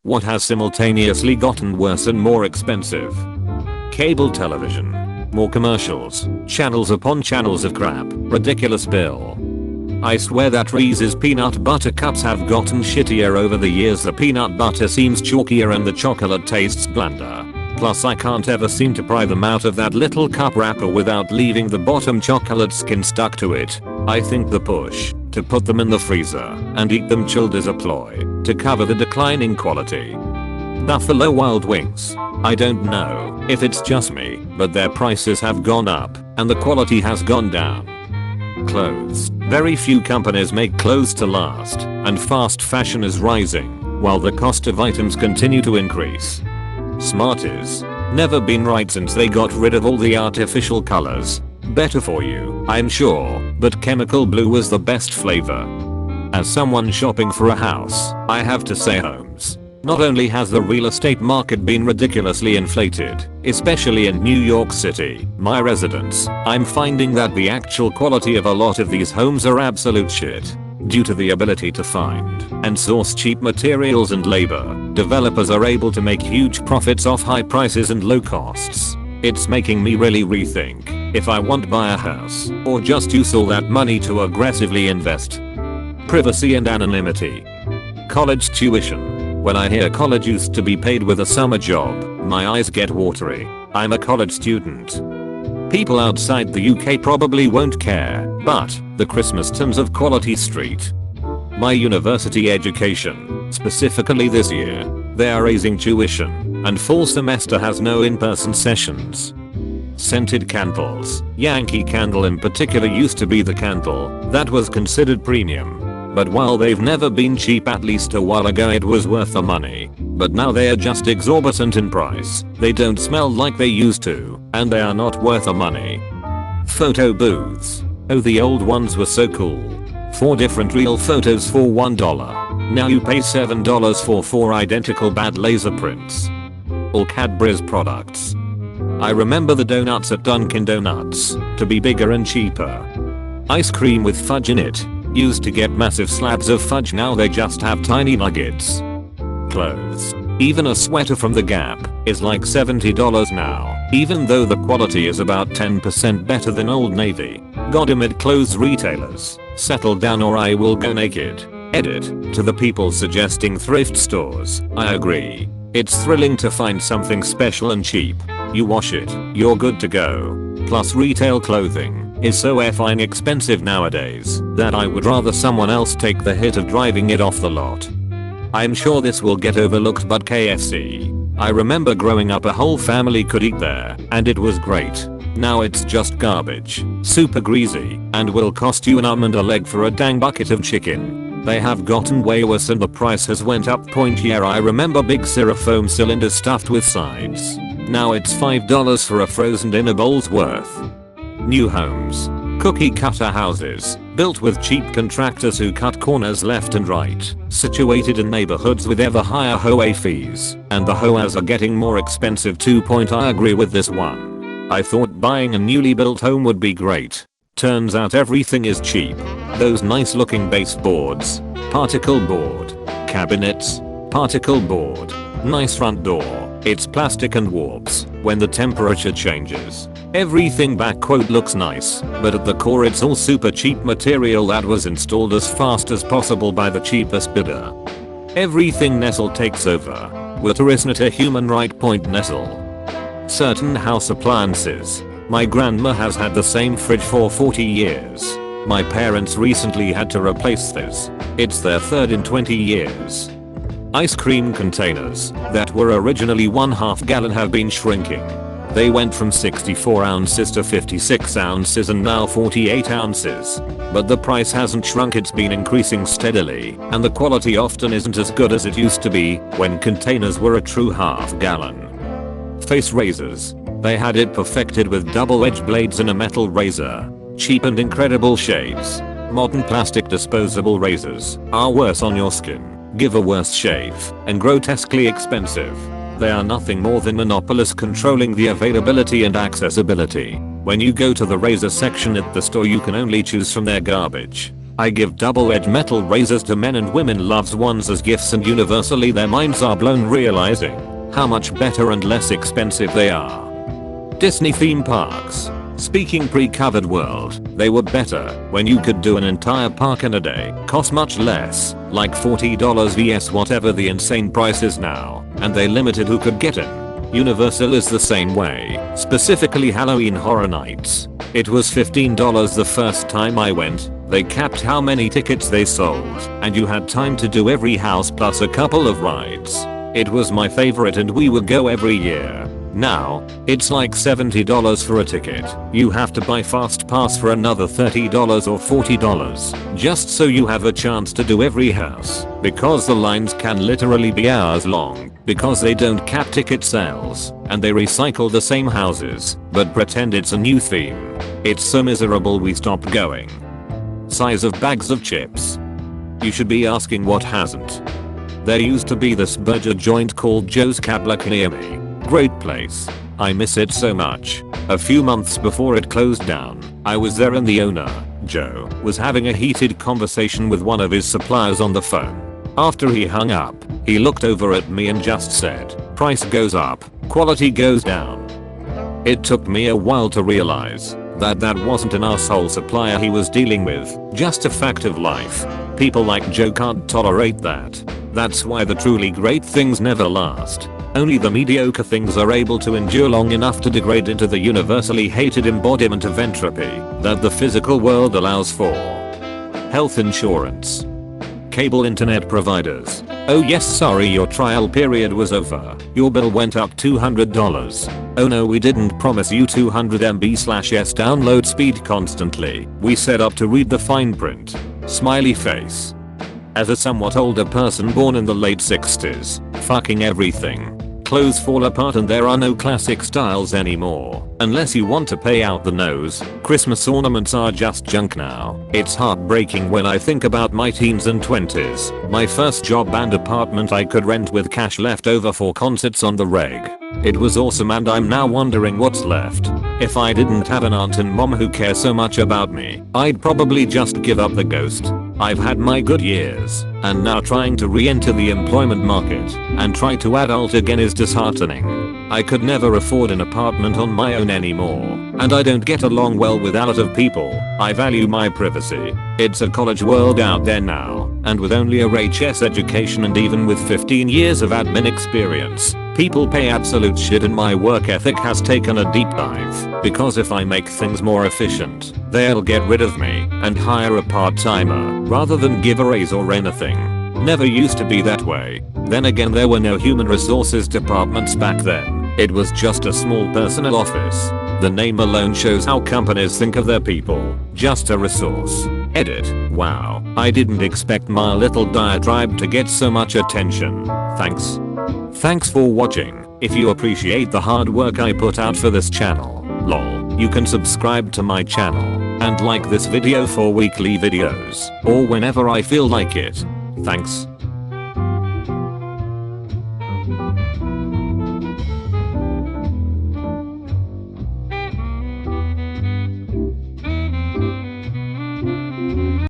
What has simultaneously gotten worse and more expensive? Cable television. More commercials. Channels upon channels of crap. Ridiculous bill. I swear that Reese's peanut butter cups have gotten shittier over the years. The peanut butter seems chalkier and the chocolate tastes blander. Plus I can't ever seem to pry them out of that little cup wrapper without leaving the bottom chocolate skin stuck to it. I think the push to put them in the freezer and eat them chilled is a ploy to cover the declining quality. Buffalo Wild Wings. I don't know if it's just me, but their prices have gone up and the quality has gone down. Clothes. Very few companies make clothes to last, and fast fashion is rising, while the cost of items continue to increase. Smarties. Never been right since they got rid of all the artificial colors. Better for you, I'm sure, but chemical blue was the best flavor. As someone shopping for a house, I have to say homes. Not only has the real estate market been ridiculously inflated, especially in New York City, my residence, I'm finding that the actual quality of a lot of these homes are absolute shit. Due to the ability to find and source cheap materials and labor, developers are able to make huge profits off high prices and low costs. It's making me really rethink if I want to buy a house or just use all that money to aggressively invest. Privacy and anonymity. College tuition. When I hear college used to be paid with a summer job, my eyes get watery. I'm a college student. People outside the UK probably won't care, but the Christmastons of Quality Street. My university education, specifically this year, they are raising tuition, and fall semester has no in-person sessions. Scented candles. Yankee Candle in particular used to be the candle that was considered premium. But while they've never been cheap, at least a while ago it was worth the money. But now they are just exorbitant in price, they don't smell like they used to, and they are not worth the money. Photo booths. Oh, the old ones were so cool. 4 different real photos for $1. Now you pay $7 for 4 identical bad laser prints. All Cadbury's products. I remember the donuts at Dunkin' Donuts to be bigger and cheaper. Ice cream with fudge in it. Used to get massive slabs of fudge, now they just have tiny nuggets. Clothes. Even a sweater from the Gap is like $70 now, even though the quality is about 10% better than Old Navy. Goddammit clothes retailers, settle down or I will go naked. Edit. To the people suggesting thrift stores, I agree. It's thrilling to find something special and cheap. You wash it, you're good to go. Plus retail clothing is so effing expensive nowadays that I would rather someone else take the hit of driving it off the lot. I'm sure this will get overlooked, but KFC. I remember growing up a whole family could eat there and it was great. Now it's just garbage, super greasy, and will cost you an arm and a leg for a dang bucket of chicken. They have gotten way worse and the price has went up. Yeah, I remember big styrofoam cylinders stuffed with sides. Now it's $5 for a frozen dinner bowl's worth. New homes. Cookie cutter houses, built with cheap contractors who cut corners left and right, situated in neighborhoods with ever higher HOA fees, and the HOAs are getting more expensive too. I agree with this one. I thought buying a newly built home would be great. Turns out everything is cheap. Those nice looking baseboards, particle board, cabinets, particle board, nice front door, it's plastic and warps when the temperature changes. Everything back quote looks nice, but at the core it's all super cheap material that was installed as fast as possible by the cheapest bidder. Everything Nestle takes over. Water isn't a human right. Nestle. Certain house appliances. My grandma has had the same fridge for 40 years. My parents recently had to replace this. It's their third in 20 years. Ice cream containers that were originally 1/2 gallon have been shrinking. They went from 64 ounces to 56 ounces and now 48 ounces. But the price hasn't shrunk, it's been increasing steadily, and the quality often isn't as good as it used to be when containers were a true 1/2 gallon. Face razors. They had it perfected with double-edged blades and a metal razor. Cheap and incredible shades. Modern plastic disposable razors are worse on your skin, give a worse shave, and grotesquely expensive. They are nothing more than monopolists controlling the availability and accessibility. When you go to the razor section at the store, you can only choose from their garbage. I give double-edged metal razors to men and women loved ones as gifts, and universally their minds are blown realizing how much better and less expensive they are. Disney theme parks. Speaking pre-covered world, they were better when you could do an entire park in a day. Cost much less, like $40 vs whatever the insane price is now, and they limited who could get in. Universal is the same way, specifically Halloween Horror Nights. It was $15 the first time I went. They capped how many tickets they sold, and you had time to do every house plus a couple of rides. It was my favorite and we would go every year. Now, it's like $70 for a ticket. You have to buy fast pass for another $30 or $40 just so you have a chance to do every house, because the lines can literally be hours long because they don't cap ticket sales and they recycle the same houses but pretend it's a new theme. It's so miserable we stopped going. Size of bags of chips. You should be asking what hasn't. There used to be this burger joint called Joe's Cablak near me. Great place. I miss it so much. A few months before it closed down, I was there and the owner, Joe, was having a heated conversation with one of his suppliers on the phone. After he hung up, he looked over at me and just said, "Price goes up, quality goes down." It took me a while to realize that wasn't an asshole supplier he was dealing with, just a fact of life. People like Joe can't tolerate that. That's why the truly great things never last. Only the mediocre things are able to endure long enough to degrade into the universally hated embodiment of entropy that the physical world allows for. Health insurance. Cable internet providers. Oh yes, sorry, your trial period was over. Your bill went up $200. Oh no, we didn't promise you 200 MB/s download speed constantly. We set up to read the fine print. Smiley face. As a somewhat older person born in the late 60s, fucking everything. Clothes fall apart and there are no classic styles anymore. Unless you want to pay out the nose, Christmas ornaments are just junk now. It's heartbreaking when I think about my teens and 20s, my first job and apartment I could rent with cash left over for concerts on the reg. It was awesome and I'm now wondering what's left. If I didn't have an aunt and mom who care so much about me, I'd probably just give up the ghost. I've had my good years, and now trying to re-enter the employment market and try to adult again is disheartening. I could never afford an apartment on my own anymore, and I don't get along well with a lot of people. I value my privacy. It's a college world out there now, and with only a HS education and even with 15 years of admin experience, people pay absolute shit and my work ethic has taken a deep dive, because if I make things more efficient, they'll get rid of me and hire a part-timer rather than give a raise or anything. Never used to be that way. Then again, there were no human resources departments back then. It was just a small personnel office. The name alone shows how companies think of their people. Just a resource. Edit. Wow, I didn't expect my little diatribe to get so much attention. Thanks. Thanks for watching. If you appreciate the hard work I put out for this channel, lol, you can subscribe to my channel and like this video for weekly videos or whenever I feel like it. Thanks.